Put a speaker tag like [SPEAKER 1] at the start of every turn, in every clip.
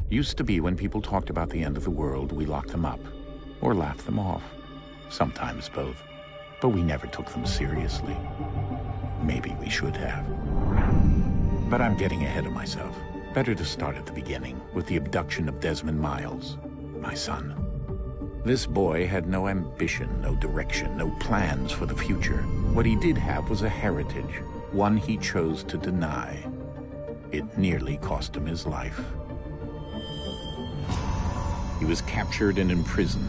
[SPEAKER 1] Used to be when people talked about the end of the world, we locked them up. Or laughed them off. Sometimes both. But we never took them seriously. Maybe we should have. But I'm getting ahead of myself. Better to start at the beginning, with the abduction of Desmond Miles, my son. This boy had no ambition, no direction, no plans for the future. What he did have was a heritage, one he chose to deny. It nearly cost him his life. He was captured and imprisoned.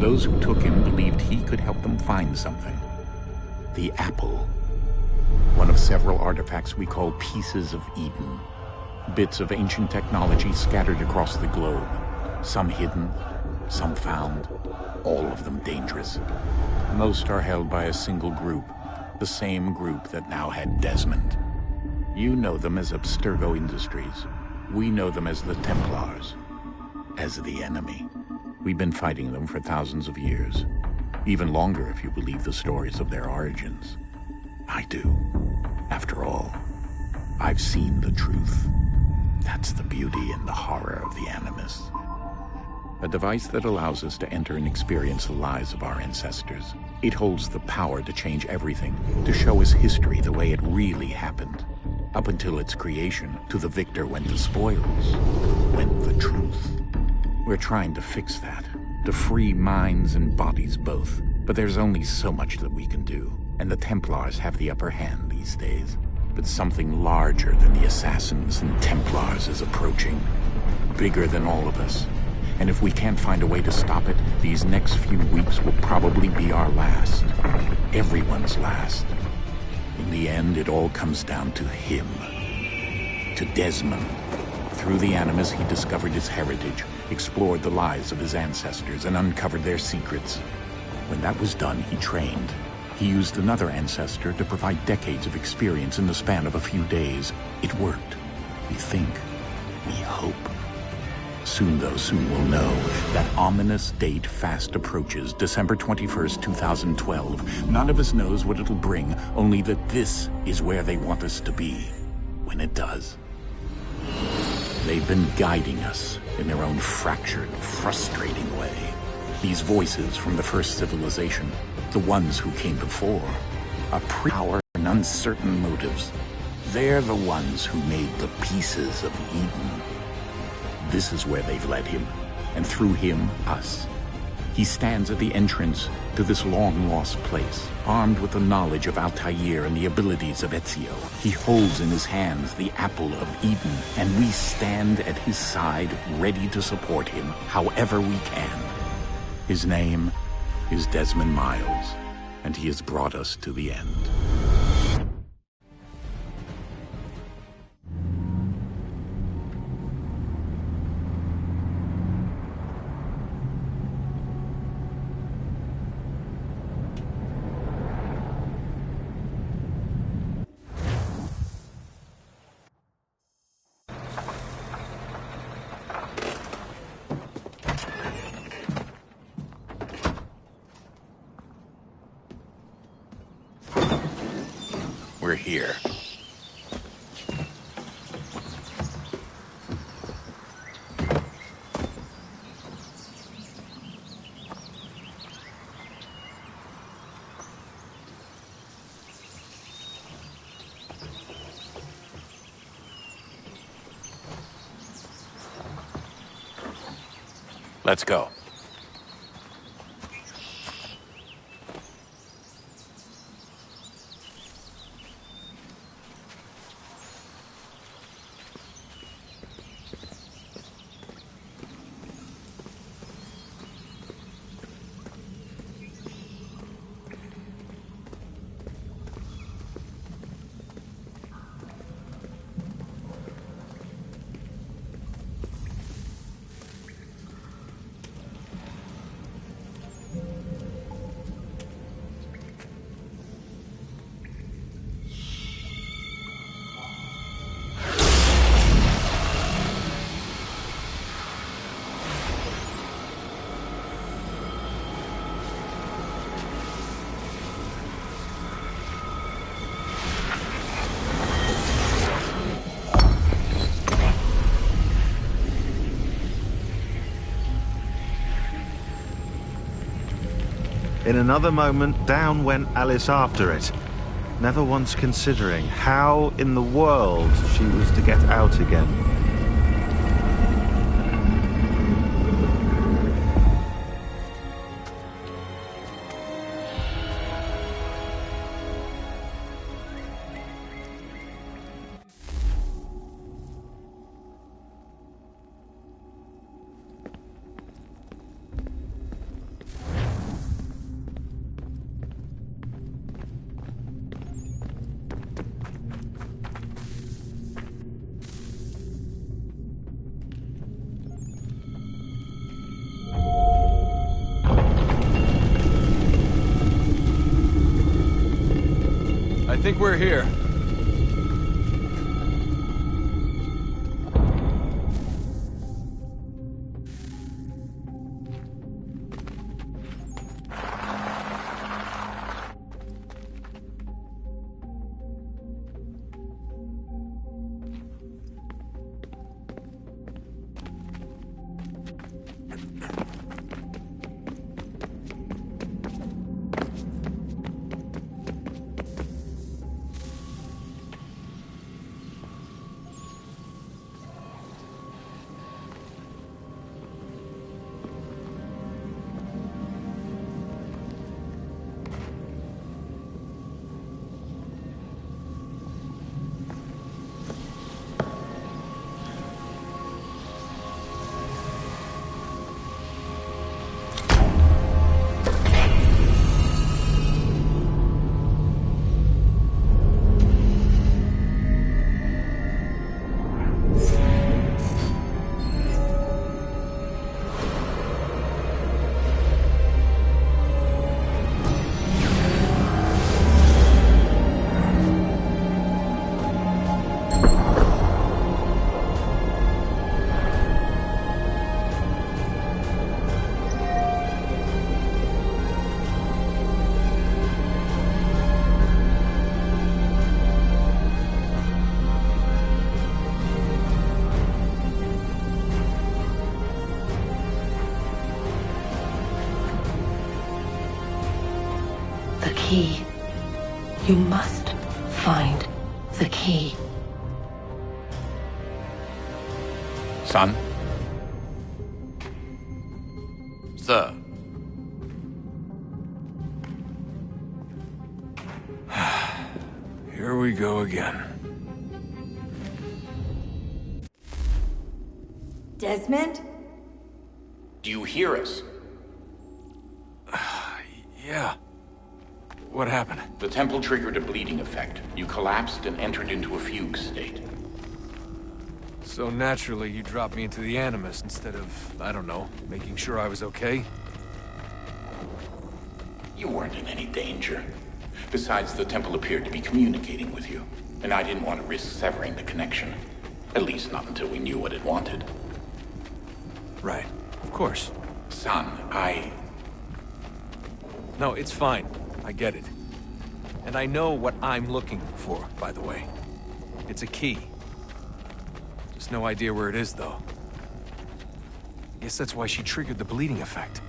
[SPEAKER 1] Those who took him believed he could help them find something. The apple. One of several artifacts we call pieces of Eden. Bits of ancient technology scattered across the globe. Some hidden, some found, all of them dangerous. Most are held by a single group, the same group that now had Desmond. You know them as Abstergo Industries. We know them as the Templars, as the enemy. We've been fighting them for thousands of years, even longer if you believe the stories of their origins. I do. After all, I've seen the truth. That's the beauty and the horror of the Animus. A device that allows us to enter and experience the lives of our ancestors. It holds the power to change everything, to show us history the way it really happened. Up until its creation, to the victor went the spoils, went the truth. We're trying to fix that, to free minds and bodies both. But there's only so much that we can do, and the Templars have the upper hand these days. But something larger than the Assassins and Templars is approaching, bigger than all of us. And if we can't find a way to stop it, these next few weeks will probably be our last. Everyone's last. In the end, it all comes down to him. To Desmond. Through the Animus, he discovered his heritage, explored the lives of his ancestors, and uncovered their secrets. When that was done, he trained. He used another ancestor to provide decades of experience in the span of a few days. It worked. We think. We hope. Soon, though, soon we'll know. That ominous date fast approaches, December 21st, 2012. None of us knows what it'll bring, only that this is where they want us to be, when it does. They've been guiding us in their own fractured, frustrating way. These voices from the first civilization, the ones who came before, are power and uncertain motives. They're the ones who made the pieces of Eden. This is where they've led him, and through him, us. He stands at the entrance to this long-lost place, armed with the knowledge of Altair and the abilities of Ezio. He holds in his hands the apple of Eden, and we stand at his side, ready to support him however we can. His name is Desmond Miles, and he has brought us to the end. We're here. Let's go.
[SPEAKER 2] In another moment, down went Alice after it, never once considering how in the world she was to get out again.
[SPEAKER 3] I think we're here.
[SPEAKER 4] The key. You must find the key.
[SPEAKER 1] Son?
[SPEAKER 5] Sir.
[SPEAKER 3] Here we go again.
[SPEAKER 6] Desmond?
[SPEAKER 1] Do you hear us?
[SPEAKER 3] Yeah. What happened?
[SPEAKER 1] The temple triggered a bleeding effect. You collapsed and entered into a fugue state.
[SPEAKER 3] So naturally, you dropped me into the Animus instead of, I don't know, making sure I was okay?
[SPEAKER 1] You weren't in any danger. Besides, the temple appeared to be communicating with you, and I didn't want to risk severing the connection. At least not until we knew what it wanted.
[SPEAKER 3] Right. Of course.
[SPEAKER 1] Son,
[SPEAKER 3] No, it's fine. I get it. And I know what I'm looking for, by the way. It's a key. Just no idea where it is, though. Guess that's why she triggered the bleeding effect.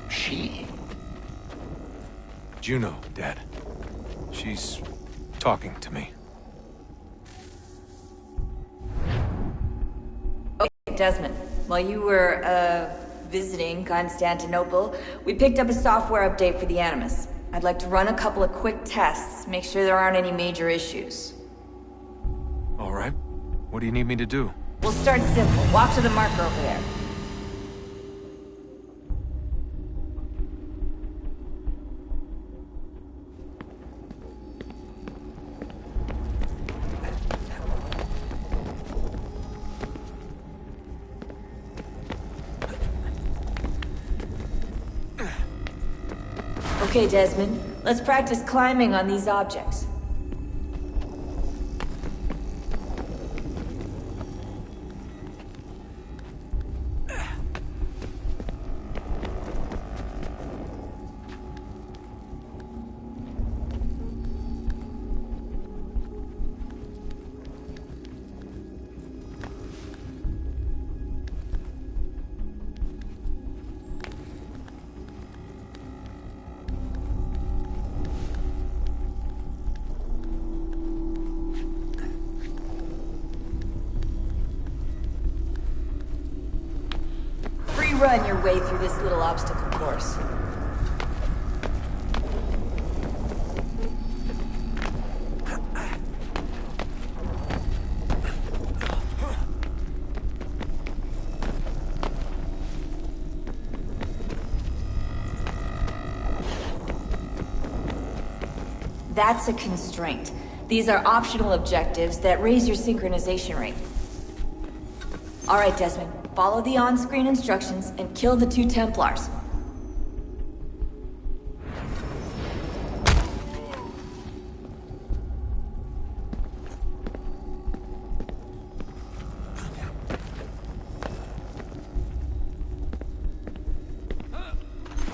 [SPEAKER 1] She?
[SPEAKER 3] Juno, Dad. She's talking to me.
[SPEAKER 6] Okay, Desmond. While you were, visiting Constantinople, we picked up a software update for the Animus. I'd like to run a couple of quick tests, make sure there aren't any major issues.
[SPEAKER 3] All right. What do you need me to do?
[SPEAKER 6] We'll start simple. Walk to the marker over there. Okay, Desmond. Let's practice climbing on these objects. run your way through this little obstacle course. That's a constraint. These are optional objectives that raise your synchronization rate. All right, Desmond. Follow the on-screen instructions and kill the 2 Templars.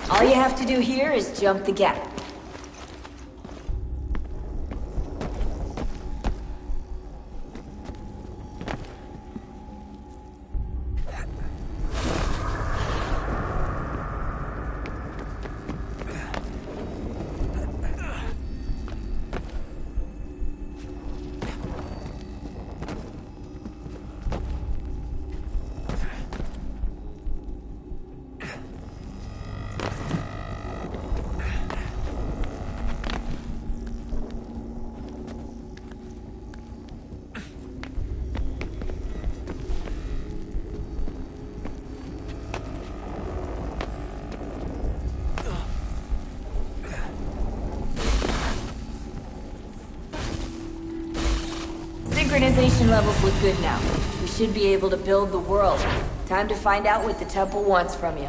[SPEAKER 6] All you have to do here is jump the gap. Synchronization levels look good now. We should be able to build the world. Time to find out what the temple wants from you.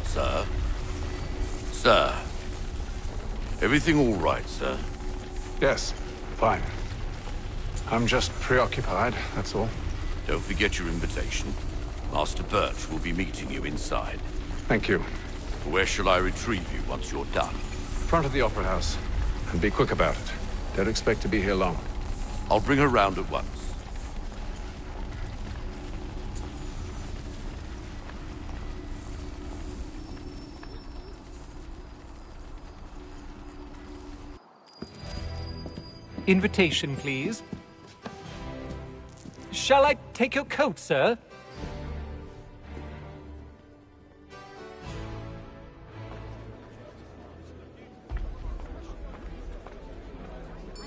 [SPEAKER 5] Sir? Sir? Everything all right, sir?
[SPEAKER 7] Yes, fine. I'm just preoccupied, that's all.
[SPEAKER 5] Don't forget your invitation. Master Birch will be meeting you inside.
[SPEAKER 7] Thank you.
[SPEAKER 5] Where shall I retrieve you once you're done?
[SPEAKER 7] Front of the Opera House. And be quick about it. Don't expect to be here long.
[SPEAKER 5] I'll bring her round at once.
[SPEAKER 8] Invitation, please. Shall I take your coat, sir?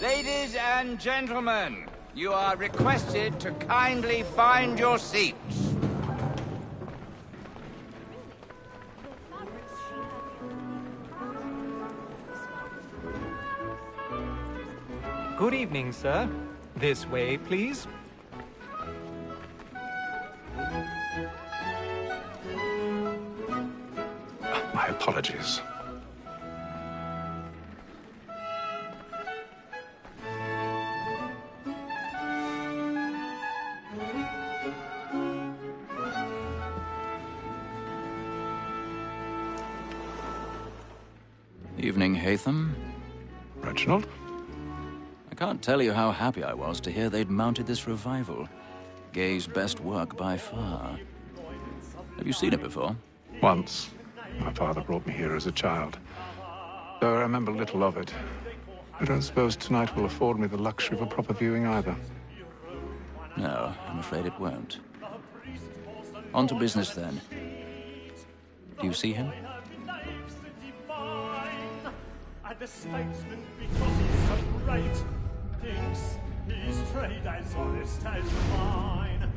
[SPEAKER 9] Ladies and gentlemen, you are requested to kindly find your seats.
[SPEAKER 8] Good evening, sir. This way, please.
[SPEAKER 7] My apologies.
[SPEAKER 10] Evening, Hatham.
[SPEAKER 7] Reginald?
[SPEAKER 10] I can't tell you how happy I was to hear they'd mounted this revival. Gay's best work by far. Have you seen it before?
[SPEAKER 7] Once. My father brought me here as a child. Though I remember little of it. I don't suppose tonight will afford me the luxury of a proper viewing either.
[SPEAKER 10] No, I'm afraid it won't. On to business, then. Do you see him?
[SPEAKER 11] And the statesman, because he's so great, thinks his trade as honest as mine.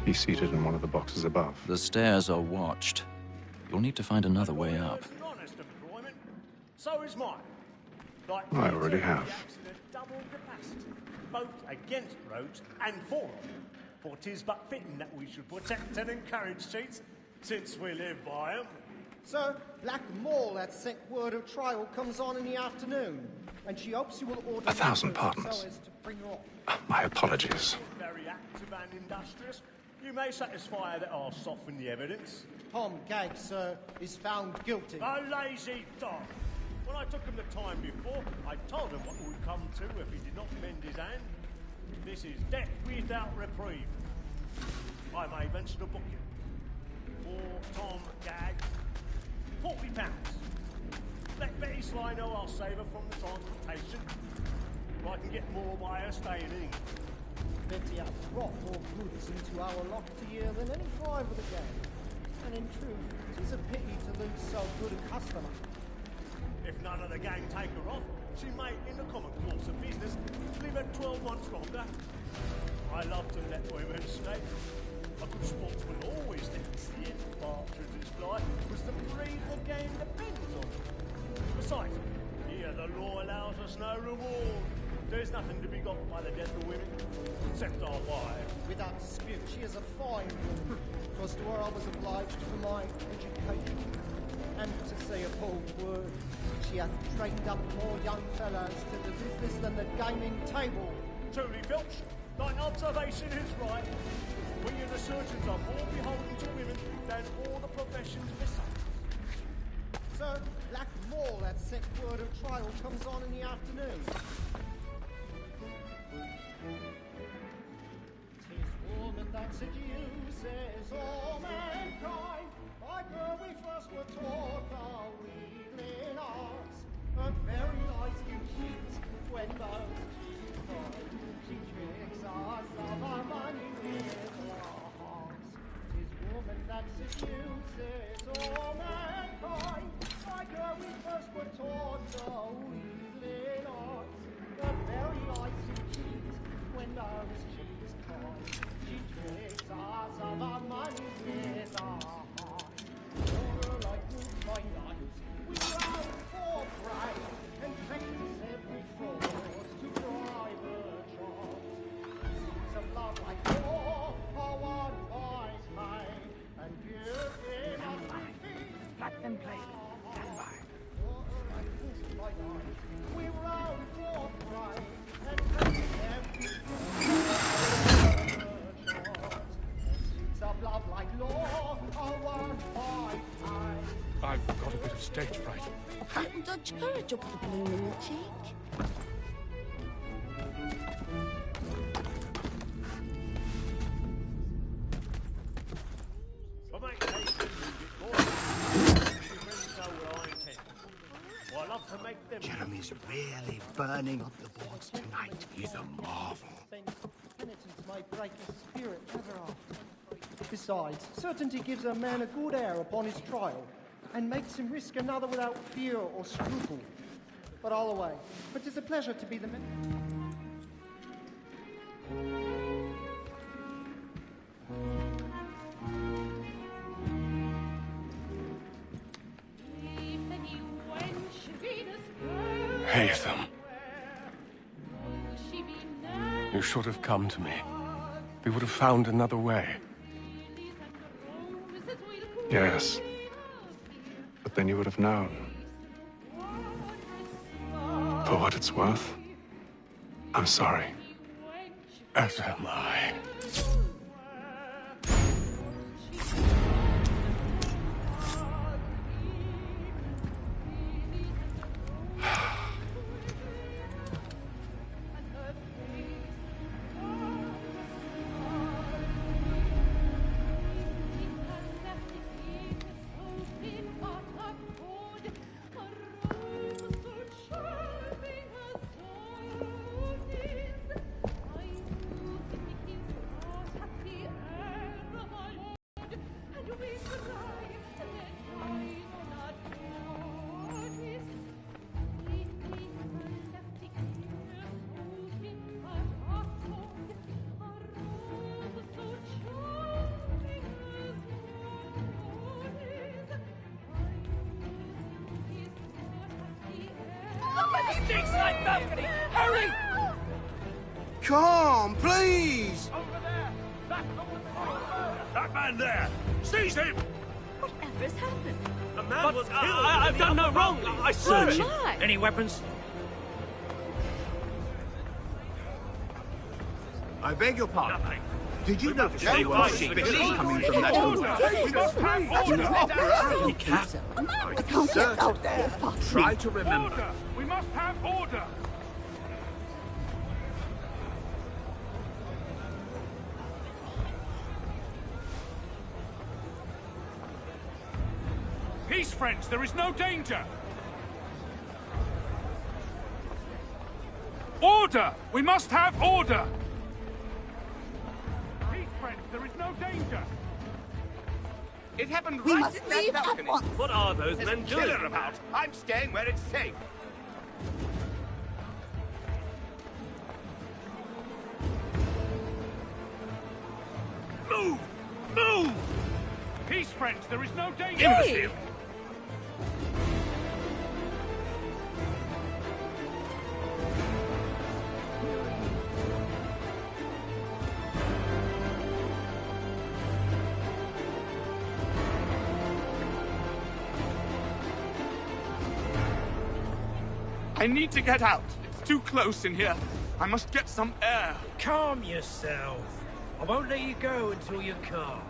[SPEAKER 7] He's seated in one of the boxes above.
[SPEAKER 10] The stairs are watched. You'll need to find another way up.
[SPEAKER 11] So is mine. Like
[SPEAKER 7] I already have.
[SPEAKER 11] double capacity, both against roads and for them. For 'tis but fitting that we should protect and encourage cheats, since we live by 'em.
[SPEAKER 12] Sir, Black Mall had sent word of trial comes on in the afternoon, and she hopes you will order
[SPEAKER 7] 1,000
[SPEAKER 12] so
[SPEAKER 7] pardons.
[SPEAKER 12] as to bring her off.
[SPEAKER 7] My apologies.
[SPEAKER 11] Very active and industrious. You may satisfy that I'll soften the evidence.
[SPEAKER 12] Tom Gag, sir, is found guilty.
[SPEAKER 11] A lazy dog. When I took him the time before, I told him what it would come to if he did not mend his hand. This is death without reprieve. I may venture to book you. For Tom Gag, £40. Let Betty Sly know I'll save her from the transportation. Or I can get more by her staying in England.
[SPEAKER 12] Betty has brought more goods into our locked year than any driver of the game. And in truth, it is a pity to lose so good a customer.
[SPEAKER 11] If none of the gang take her off, she may, in the common course of business, live her 12 months longer. I love to let women stay. A good sportsman always thinks the end of Partridge's flight was the breed the game depends on. Besides, here the law allows us no reward. There's nothing to be got by the death of women, except our wives.
[SPEAKER 12] Without dispute, she is a fine woman. 'Twas to her I was obliged for my education. And to say a bold word, she hath trained up more young fellows to the business than the gaming table.
[SPEAKER 11] Truly, Filch, thy observation is right. We and the surgeons are more beholden to women than all the professions besides.
[SPEAKER 12] Sir, Black Mall that sent word of trial comes on in the afternoon. 'Tis woman that seduces all mankind. Like her we first were taught the wheedling arts. Her very eyes do cheat when those cheats find. She tricks us of our money with her hearts. 'Tis woman that seduces all mankind. Like her we first were taught the wheedling arts. Her very eyes do cheat when those cheats find. She tricks us of our money with her hearts. Like woodbine eyes, we ride for pride and practice every fraud to bribe her charms. Seeds of love like war are won by spite, and beauty must be feet.
[SPEAKER 13] Let them play. Stand by.
[SPEAKER 12] Like woodbine eyes, we ride for pride and practice every fraud to bribe her charms. Seeds of love like law are won by spite.
[SPEAKER 7] I've got a bit of stage fright.
[SPEAKER 13] Hadn't dodged courage up the bloom in the cheek.
[SPEAKER 11] But make haste and move it forward. You men know what I intend. Well, I love to make them...
[SPEAKER 14] Jeremy's really burning up the boards tonight. He's a marvel.
[SPEAKER 12] Penitence may break his spirit ever after. Besides, certainty gives a man a good air upon his trial, and makes him risk another without fear or scruple. But all away. But 'tis a pleasure to be the man.
[SPEAKER 15] Haytham. You should have come to me. We would have found another way.
[SPEAKER 7] Yes. But then you would have known. For what it's worth, I'm sorry.
[SPEAKER 15] As am I.
[SPEAKER 13] Stinkside balcony! Hurry!
[SPEAKER 14] Come, please!
[SPEAKER 13] Over there!
[SPEAKER 5] That man there! Seize him!
[SPEAKER 13] Whatever's happened?
[SPEAKER 16] A man was killed. I've done no wrong. I swear it. Any weapons?
[SPEAKER 14] I beg your pardon.
[SPEAKER 16] Nothing.
[SPEAKER 14] Did you notice
[SPEAKER 16] Stay
[SPEAKER 14] anyone
[SPEAKER 16] quiet.
[SPEAKER 14] suspicious
[SPEAKER 16] Please.
[SPEAKER 14] coming from that room?
[SPEAKER 16] We must have order.
[SPEAKER 14] You can't.
[SPEAKER 13] We can't get out there.
[SPEAKER 14] Try to remember.
[SPEAKER 16] Order. We must have order.
[SPEAKER 17] Peace, friends, there is no danger! Order! We must have order! Peace, friends, there is no danger!
[SPEAKER 9] It happened
[SPEAKER 13] We
[SPEAKER 9] right
[SPEAKER 13] must
[SPEAKER 9] in that
[SPEAKER 13] leave at
[SPEAKER 9] balcony.
[SPEAKER 13] once.
[SPEAKER 16] What are those
[SPEAKER 9] There's
[SPEAKER 16] men
[SPEAKER 9] a
[SPEAKER 16] doing?
[SPEAKER 9] killer about. I'm staying where it's safe.
[SPEAKER 17] Move! Move! Peace, friends, there is no danger!
[SPEAKER 13] Hey!
[SPEAKER 9] I need to get out. It's too close in here. I must get some air.
[SPEAKER 16] Calm yourself. I won't let you go until you're calm.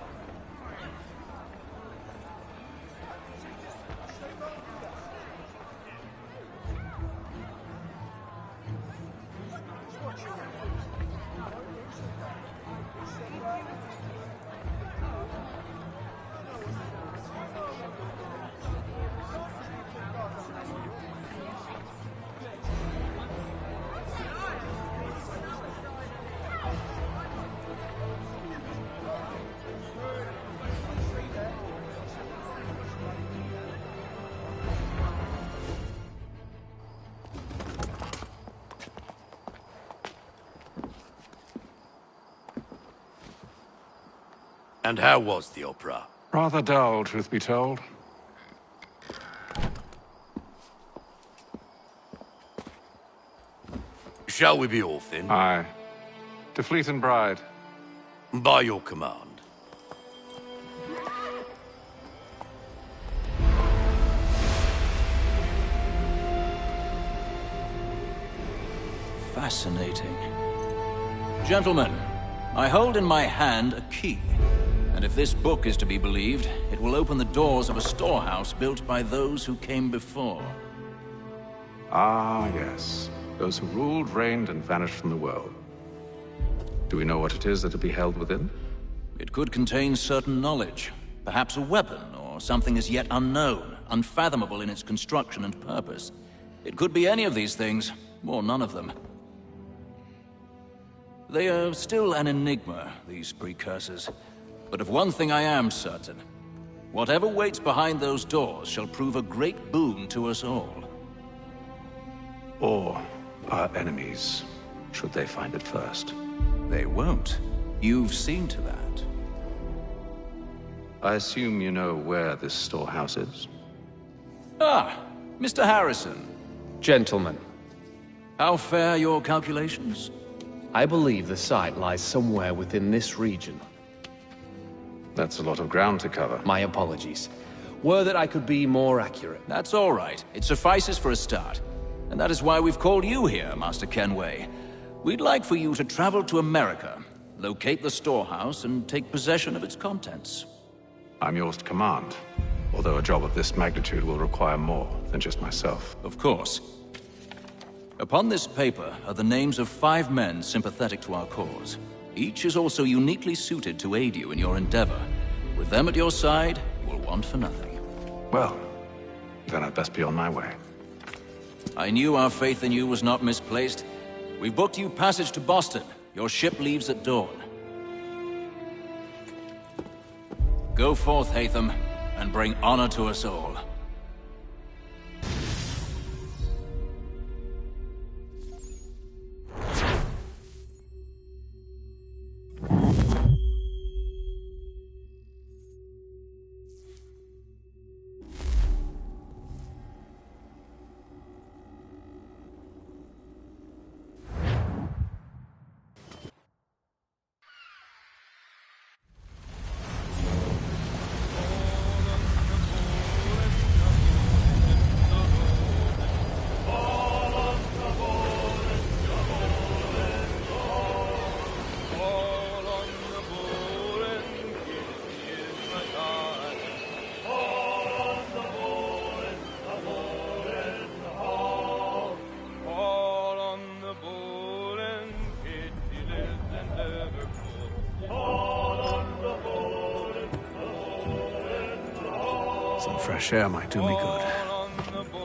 [SPEAKER 5] And how was the opera?
[SPEAKER 7] Rather dull, truth be told.
[SPEAKER 5] Shall we be off then?
[SPEAKER 7] Aye. To Fleet and Bride.
[SPEAKER 5] By your command.
[SPEAKER 10] Fascinating. Gentlemen, I hold in my hand a key. And if this book is to be believed, it will open the doors of a storehouse built by those who came before.
[SPEAKER 7] Ah, yes. Those who ruled, reigned, and vanished from the world. Do we know what it is that will be held within?
[SPEAKER 10] It could contain certain knowledge. Perhaps a weapon, or something as yet unknown, unfathomable in its construction and purpose. It could be any of these things, or none of them. They are still an enigma, these precursors. But of one thing I am certain. Whatever waits behind those doors shall prove a great boon to us all.
[SPEAKER 7] Or our enemies, should they find it first.
[SPEAKER 10] They won't. You've seen to that.
[SPEAKER 7] I assume you know where this storehouse is?
[SPEAKER 10] Ah, Mr. Harrison.
[SPEAKER 18] Gentlemen,
[SPEAKER 10] How fare your calculations?
[SPEAKER 18] I believe the site lies somewhere within this region.
[SPEAKER 7] That's a lot of ground to cover.
[SPEAKER 18] My apologies. Were that I could be more accurate.
[SPEAKER 10] That's all right. It suffices for a start. And that is why we've called you here, Master Kenway. We'd like for you to travel to America, locate the storehouse, and take possession of its contents.
[SPEAKER 7] I'm yours to command, although a job of this magnitude will require more than just myself.
[SPEAKER 10] Of course. Upon this paper are the names of 5 men sympathetic to our cause. Each is also uniquely suited to aid you in your endeavor. With them at your side, you will want for nothing.
[SPEAKER 7] Well, then I'd best be on my way.
[SPEAKER 10] I knew our faith in you was not misplaced. We've booked you passage to Boston. Your ship leaves at dawn. Go forth, Hatham, and bring honor to us all.
[SPEAKER 7] Some fresh air might do me good.